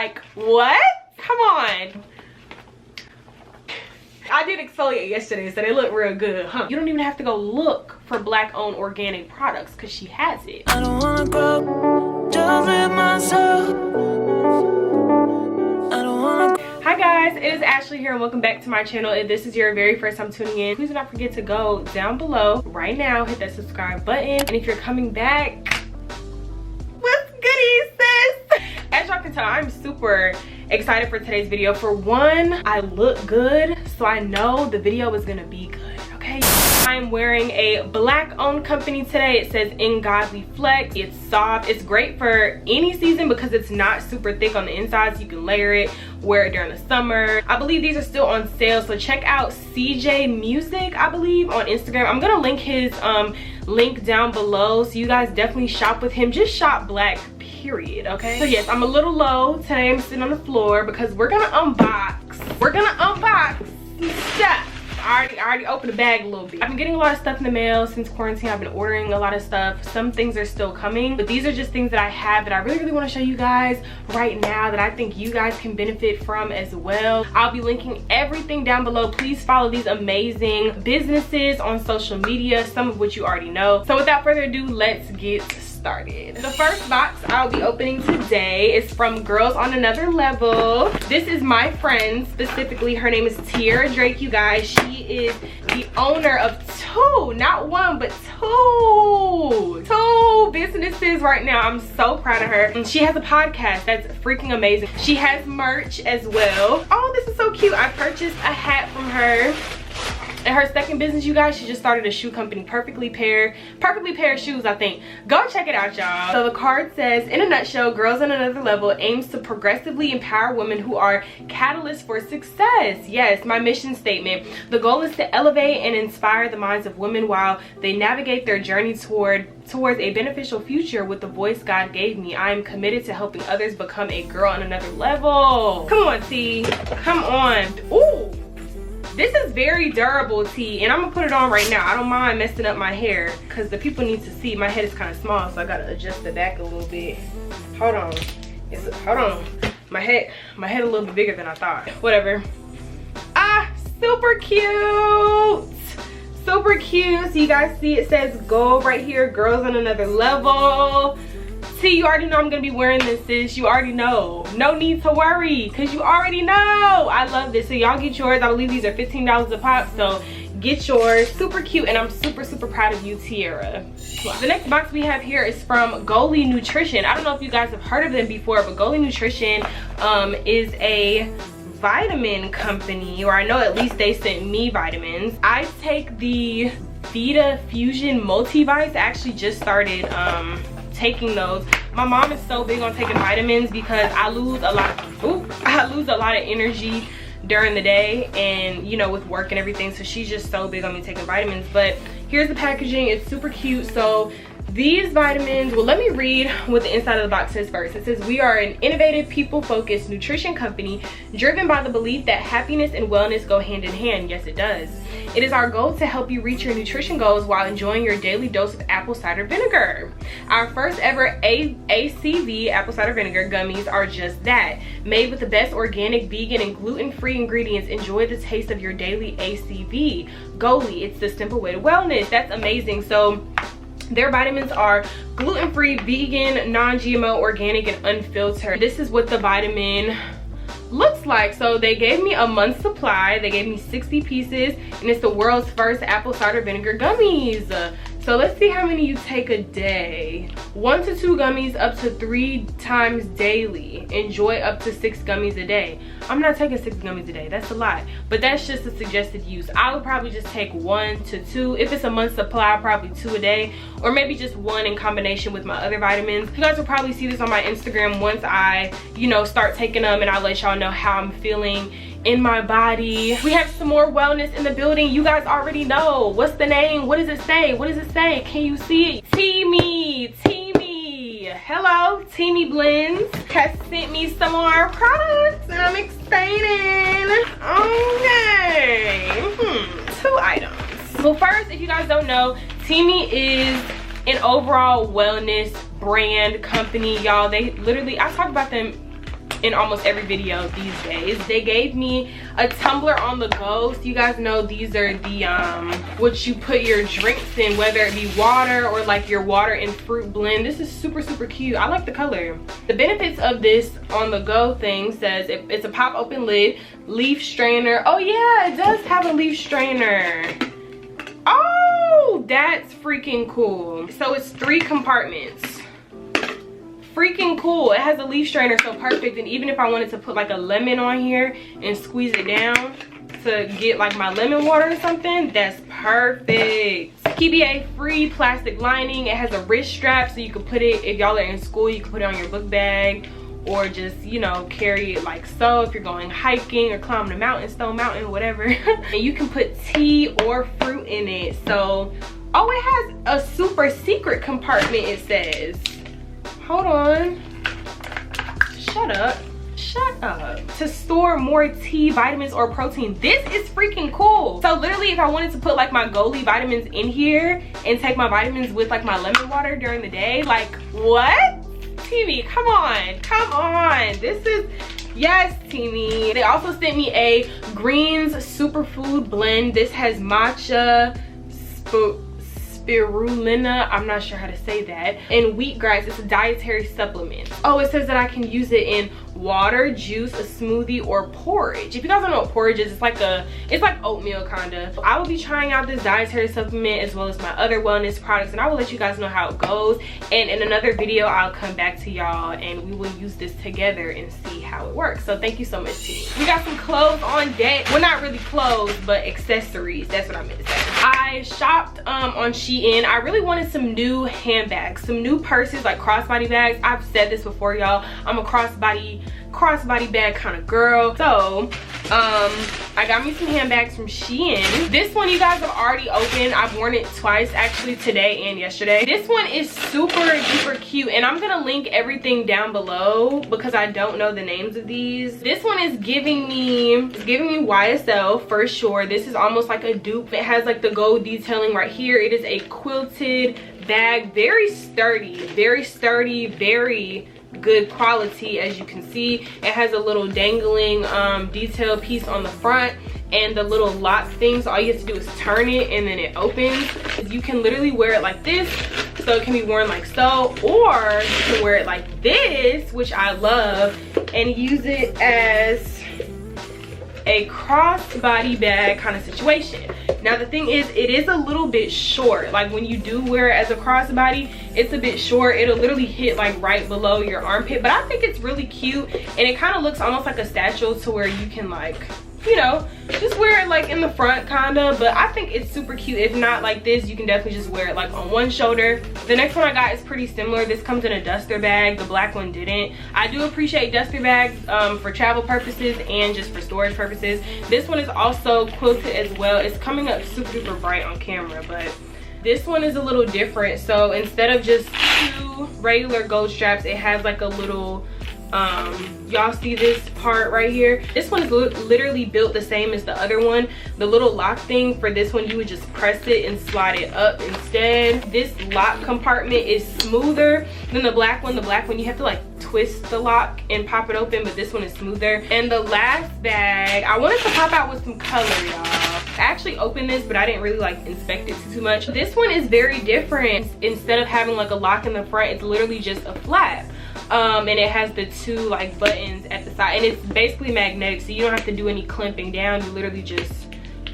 Like, what? Come on. I did exfoliate yesterday, so they look real good, huh? You don't even have to go look for black-owned organic products because she has it. I don't wanna grow, just live myself. I don't wanna. Hi guys, it is Ashley here and welcome back to my channel. If this is your very first time tuning in, please do not forget to go down below right now, hit that subscribe button. And if you're coming back, what's goodies, sis? As y'all can tell, I'm super excited for today's video. For one, I look good, so I know the video is gonna be good, okay? I'm wearing a black-owned company today. It says In Godly Flex. It's soft. It's great for any season because it's not super thick on the inside, so you can layer it, wear it during the summer. I believe these are still on sale, so check out CJ Music, I believe, on Instagram. I'm gonna link his link down below, so you guys definitely shop with him. Just shop black, period, okay? So yes, I'm a little low today. I'm sitting on the floor because we're gonna unbox some stuff. I already opened the bag a little bit. I've been getting a lot of stuff in the mail since quarantine. I've been ordering a lot of stuff. Some things are still coming, but these are just things that I have that I really want to show you guys right now that I think you guys can benefit from as well. I'll be linking everything down below. Please follow these amazing businesses on social media, some of which you already know. So without further ado, let's get started. The first box I'll be opening today is from Girls on Another Level. This is my friend specifically. Her name is Tiara Drake, you guys. She is the owner of not one but two businesses right now. I'm so proud of her. And she has a podcast that's freaking amazing. She has merch as well. Oh, this is so cute. I purchased a hat from her. And her second business, you guys, she just started a shoe company, perfectly pair shoes, I think. Go check it out, y'all. So the card says, in a nutshell, Girls on Another Level aims to progressively empower women who are catalysts for success. Yes, my mission statement. The goal is to elevate and inspire the minds of women while they navigate their journey towards a beneficial future with the voice God gave me. I am committed to helping others become a girl on another level. Come on, T. Come on. Ooh. This is very durable, T, and I'm gonna put it on right now. I don't mind messing up my hair because the people need to see. My head is kind of small, so I gotta adjust the back a little bit. Hold on. Hold on. My head a little bit bigger than I thought. Whatever. Ah, super cute. Super cute. So you guys see it says gold right here, Girls on Another Level. T, you already know I'm gonna be wearing this, sis. You already know. No need to worry, because you already know. I love this. So y'all get yours. I believe these are $15 a pop, so get yours. Super cute, and I'm super proud of you, Tiara. The next box we have here is from Goalie Nutrition. I don't know if you guys have heard of them before, but Goalie Nutrition is a vitamin company, or I know at least they sent me vitamins. I take the Vita Fusion Multivites. I actually just started taking those. My mom is so big on taking vitamins because I lose a lot of energy during the day, and you know, with work and everything, so she's just so big on me taking vitamins. But here's the packaging. It's super cute. So these vitamins, well, let me read what the inside of the box says first. It says, we are an innovative, people-focused nutrition company driven by the belief that happiness and wellness go hand in hand. Yes, it does. It is our goal to help you reach your nutrition goals while enjoying your daily dose of apple cider vinegar. Our first ever ACV apple cider vinegar gummies are just that. Made with the best organic, vegan, and gluten-free ingredients, enjoy the taste of your daily ACV. Goalie, it's the simple way to wellness. That's amazing. So their vitamins are gluten-free, vegan, non-GMO, organic, and unfiltered. This is what the vitamin looks like. So they gave me a month's supply. They gave me 60 pieces, and it's the world's first apple cider vinegar gummies. So let's see how many you take a day. 1 to 2 gummies up to 3 times daily. Enjoy up to 6 gummies a day. I'm not taking 6 gummies a day, that's a lot. But that's just a suggested use. I would probably just take 1 to 2. If it's a month's supply, probably 2 a day. Or maybe just 1 in combination with my other vitamins. You guys will probably see this on my Instagram once I, you know, start taking them, and I'll let y'all know how I'm feeling in my body. We have some more wellness in the building. You guys already know. What's the name? What does it say? What does it say? Can you see it? Teami. Hello, Teami Blends has sent me some more products, and I'm excited. Okay. 2 items. Well, first, if you guys don't know, Teami is an overall wellness brand company, y'all. They literally, I talk about them in almost every video these days. They gave me a tumbler on the go, so you guys know these are the what you put your drinks in, whether it be water or like your water and fruit blend. This is super cute. I like the color. The benefits of this on the go thing says it's a pop open lid, leaf strainer. Oh yeah, it does have a leaf strainer. Oh, that's freaking cool. So it's 3 compartments. Freaking cool. It has a leaf strainer, so perfect. And even if I wanted to put like a lemon on here and squeeze it down to get like my lemon water or something, that's perfect. PBA free plastic lining. It has a wrist strap, so you can put it, if y'all are in school, you can put it on your book bag, or just, you know, carry it like so if you're going hiking or climbing a mountain, Stone Mountain, whatever. And you can put tea or fruit in it. So, oh, it has a super secret compartment, it says. Hold on. Shut up. Shut up. To store more tea, vitamins, or protein. This is freaking cool. So literally, if I wanted to put like my Goli vitamins in here and take my vitamins with like my lemon water during the day, like what? Teami, come on. Come on. This is, yes, Teami. They also sent me a greens superfood blend. This has matcha, spirulina, I'm not sure how to say that, and wheatgrass. It's a dietary supplement. Oh, it says that I can use it in water, juice, a smoothie, or porridge. If you guys don't know what porridge is, it's like oatmeal kinda. I will be trying out this dietary supplement as well as my other wellness products, and I will let you guys know how it goes. And in another video, I'll come back to y'all and we will use this together and see how it works. So thank you so much, team. We got some clothes on deck. Well, not really clothes, but accessories. That's what I meant to say. I shopped on SheIn. I really wanted some new handbags, some new purses, like crossbody bags. I've said this before, y'all. I'm a crossbody bag kind of girl. So I got me some handbags from SheIn. This one you guys have already opened. I've worn it twice, actually, today and yesterday. This one is super duper cute, and I'm gonna link everything down below because I don't know the names of these. This one is giving me YSL for sure. This is almost like a dupe. It has like the gold detailing right here. It is a quilted bag, very sturdy, very good quality. As you can see, it has a little dangling detail piece on the front and the little lock thing, so all you have to do is turn it and then it opens. You can literally wear it like this, so it can be worn like so, or you can wear it like this, which I love, and use it as a crossbody bag kind of situation. Now the thing is, it is a little bit short. Like when you do wear it as a crossbody, it's a bit short. It'll literally hit like right below your armpit, but I think it's really cute, and it kind of looks almost like a satchel to where you can, like, you know, just wear it like in the front kinda. But I think it's super cute. If not like this, you can definitely just wear it like on one shoulder. The next one I got is pretty similar. This comes in a duster bag. The black one didn't. I do appreciate duster bags for travel purposes and just for storage purposes. This one is also quilted as well. It's coming up super duper bright on camera, but this one is a little different. So instead of just 2 regular gold straps, it has like a little y'all see this part right here? This one is literally built the same as the other one. The little lock thing for this one, you would just press it and slide it up instead. This lock compartment is smoother than the black one. The black one, you have to like twist the lock and pop it open, but this one is smoother. And the last bag, I wanted to pop out with some color, y'all. I actually opened this, but I didn't really like inspect it too much. This one is very different. Instead of having like a lock in the front, it's literally just a flap. And it has the 2 like buttons at the side, and it's basically magnetic, so you don't have to do any clamping down. You literally just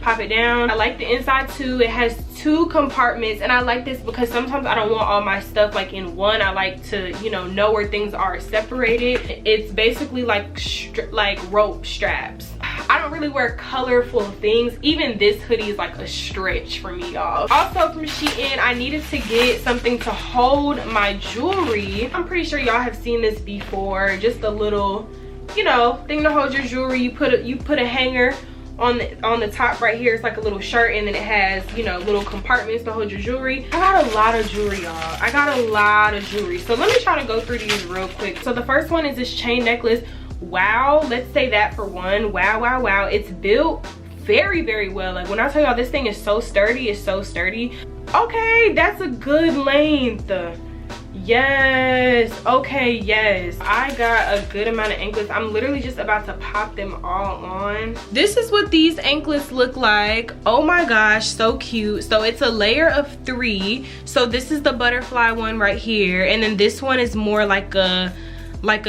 pop it down. I like the inside too. It has 2 compartments, and I like this because sometimes I don't want all my stuff like in one. I like to, you know where things are separated. It's basically like rope straps. I don't really wear colorful things. Even this hoodie is like a stretch for me, y'all. Also from SheIn, I needed to get something to hold my jewelry. I'm pretty sure y'all have seen this before. Just a little, you know, thing to hold your jewelry. You put a hanger on the top right here. It's like a little shirt, and then it has, you know, little compartments to hold your jewelry. I got a lot of jewelry, y'all. I got a lot of jewelry. So let me try to go through these real quick. So the first one is this chain necklace. Wow, let's say that for one. Wow. It's built very well. Like when I tell y'all this thing is so sturdy, it's so sturdy. Okay, that's a good length. Yes. Okay, yes. I got a good amount of anklets. I'm literally just about to pop them all on. This is what these anklets look like. Oh my gosh, so cute. So it's a layer of 3. So this is the butterfly one right here, and then this one is more like a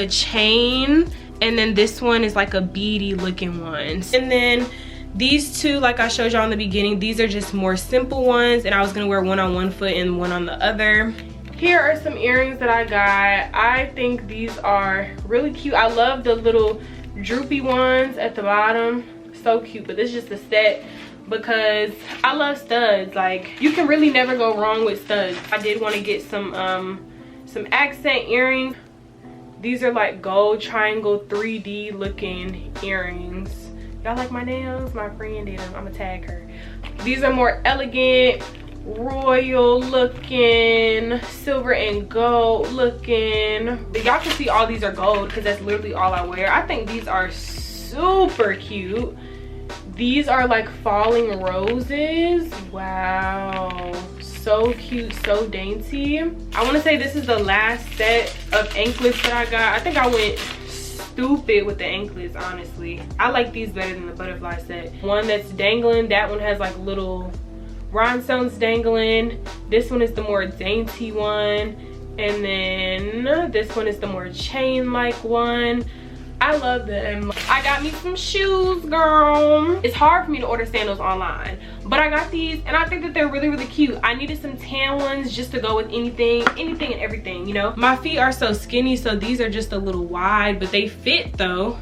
chain, and then this one is like a beady looking one. And then these two, like I showed y'all in the beginning, these are just more simple ones, and I was gonna wear one on one foot and one on the other. Here are some earrings that I got. I think these are really cute. I love the little droopy ones at the bottom. So cute, but this is just a set because I love studs. Like, you can really never go wrong with studs. I did want to get some accent earrings. These are like gold triangle 3D looking earrings. Y'all like my nails? My friend did them. I'm gonna tag her. These are more elegant, royal looking, silver and gold looking. Y'all can see all these are gold because that's literally all I wear. I think these are super cute. These are like falling roses. Wow, so cute, so dainty. I want to say this is the last set of anklets that I got. I think I went stupid with the anklets, honestly. I like these better than the butterfly set. One that's dangling, that one has like little rhinestones dangling. This one is the more dainty one, and then this one is the more chain like one. I love them. I got me some shoes, girl. It's hard for me to order sandals online, but I got these and I think that they're really, really cute. I needed some tan ones just to go with anything and everything, you know. My feet are so skinny, so these are just a little wide, but they fit though.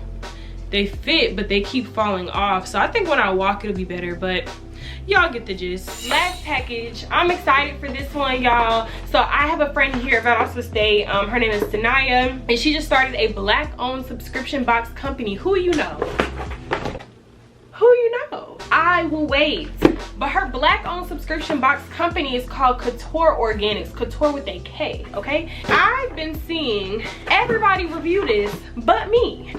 They fit, but they keep falling off, so I think when I walk it'll be better, but y'all get the gist. Last package. I'm excited for this one, y'all. So I have a friend here at Valdosta State. Her name is Tanaya, and she just started a Black-owned subscription box company. Who you know? Who you know? I will wait. But her Black-owned subscription box company is called Couture Organics. Couture with a K, okay? I've been seeing everybody review this but me.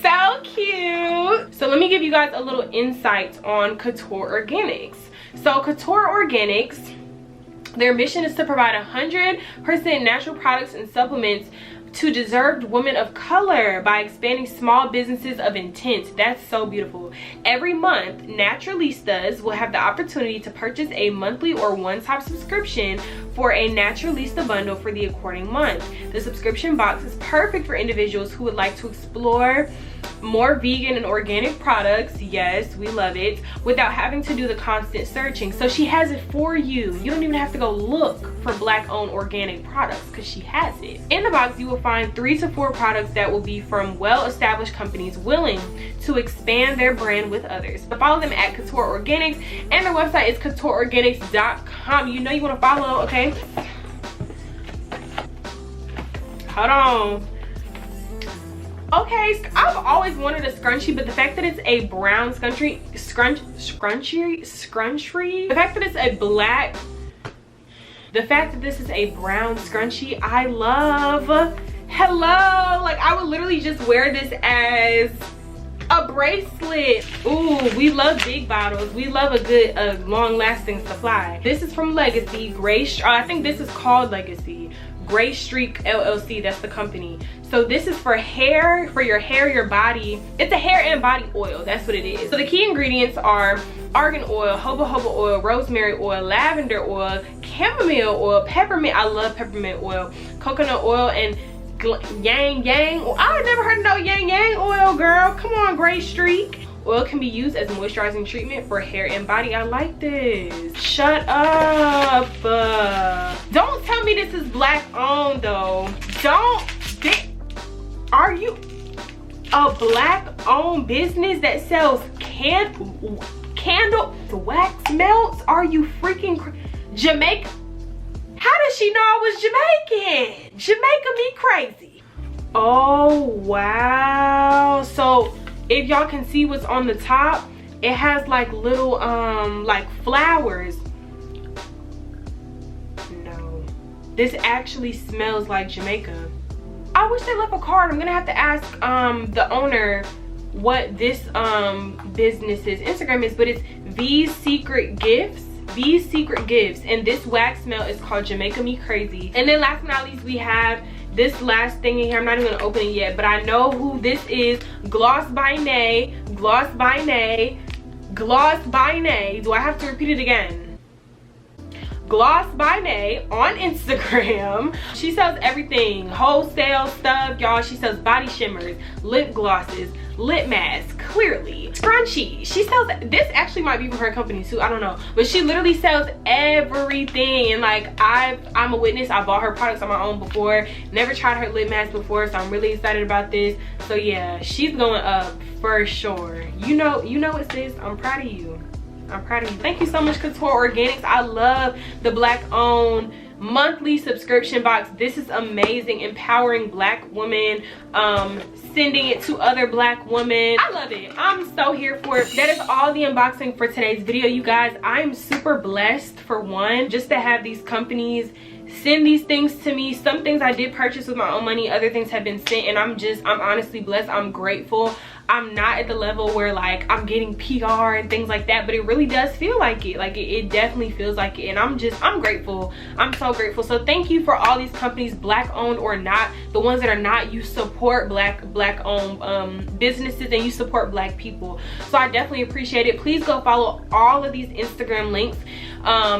So cute. So let me give you guys a little insight on Couture Organics. So Couture Organics, their mission is to provide 100% natural products and supplements to deserved women of color by expanding small businesses of intent. That's so beautiful. Every month, Naturalistas will have the opportunity to purchase a monthly or one-time subscription for a Naturalista bundle for the according month. The subscription box is perfect for individuals who would like to explore more vegan and organic products, yes, we love it, without having to do the constant searching. So she has it for you. You don't even have to go look for Black-owned organic products because she has it. In the box, you will find 3 to 4 products that will be from well-established companies willing to expand their brand with others. So follow them at Couture Organics, and their website is coutureorganics.com. You know you want to follow, okay? Hold on. Okay, I've always wanted a scrunchie, but the fact that it's a brown scrunchie, the fact that it's a black, the fact that this is a brown scrunchie, I love. Hello, like I would literally just wear this as a bracelet. Ooh, we love big bottles. We love a good, long-lasting supply. This is from Legacy, I think this is called Legacy. Gray Streak LLC, that's the company. So this is for hair, for your hair, your body. It's a hair and body oil, that's what it is. So the key ingredients are argan oil, jojoba oil, rosemary oil, lavender oil, chamomile oil, peppermint, I love peppermint oil, coconut oil, and yang yang. Well, I never heard of no yang yang oil, girl. Come on, Gray Streak. Oil can be used as moisturizing treatment for hair and body. I like this. Shut up. Don't tell me this is black owned though. Are you a black owned business that sells candle wax melts? Are you freaking Jamaica? How does she know I was Jamaican? Jamaica me crazy. Oh wow. So if y'all can see what's on the top, it has like little like flowers. No, this actually smells like Jamaica. I wish they left a card. I'm gonna have to ask the owner what this business's Instagram is, but it's V's Secret Gifts. these secret gifts, and this wax melt is called Jamaica Me Crazy. And then last but not least, we have this last thing in here. I'm not even gonna open it yet, but I know who this is. Gloss by Nay. Gloss by Nay. Gloss by Nay. Do I have to repeat it again? Gloss by Nay on Instagram. She sells everything, wholesale stuff, y'all. She sells body shimmers, lip glosses, lip masks, clearly scrunchie. She sells, this actually might be from her company too, I don't know, but she literally sells everything. And like, I'm a witness. I bought her products on my own before, never tried her lip mask before, so I'm really excited about this. So yeah, she's going up for sure. You know it, sis. I'm proud of you. I'm proud of you. Thank you so much, Couture Organics. I love the Black owned monthly subscription box. This is amazing. Empowering Black women, sending it to other Black women. I love it. I'm so here for it. That is all the unboxing for today's video, you guys. I'm super blessed, for one, just to have these companies send these things to me. Some things I did purchase with my own money, other things have been sent, and I'm honestly blessed. I'm grateful. I'm not at the level where like I'm getting PR and things like that, but it really does feel like it. Like it definitely feels like it, and I'm grateful. I'm so grateful. So thank you for all these companies, Black owned or not. The ones that are not, you support Black owned businesses, and you support Black people. So I definitely appreciate it. Please go follow all of these Instagram links,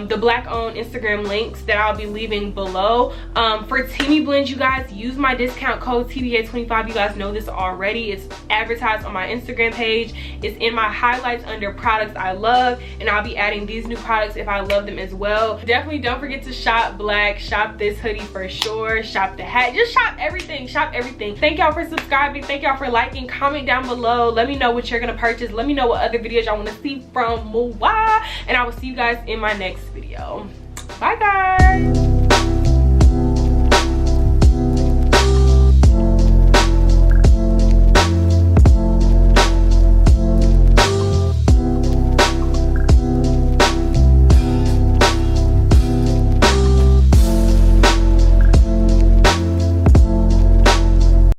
the Black owned Instagram links that I'll be leaving below. For Teami Blends, you guys, use my discount code TBA25. You guys know this already. It's advertised on my Instagram page. It's in my highlights under products I love, and I'll be adding these new products if I love them as well. Definitely don't forget to shop Black. Shop this hoodie for sure. Shop the hat. Just shop everything. Shop everything. Thank y'all for subscribing. Thank y'all for liking. Comment down below. Let me know what you're gonna purchase. Let me know what other videos y'all want to see from Moa, and I will see you guys in my next video. Bye guys.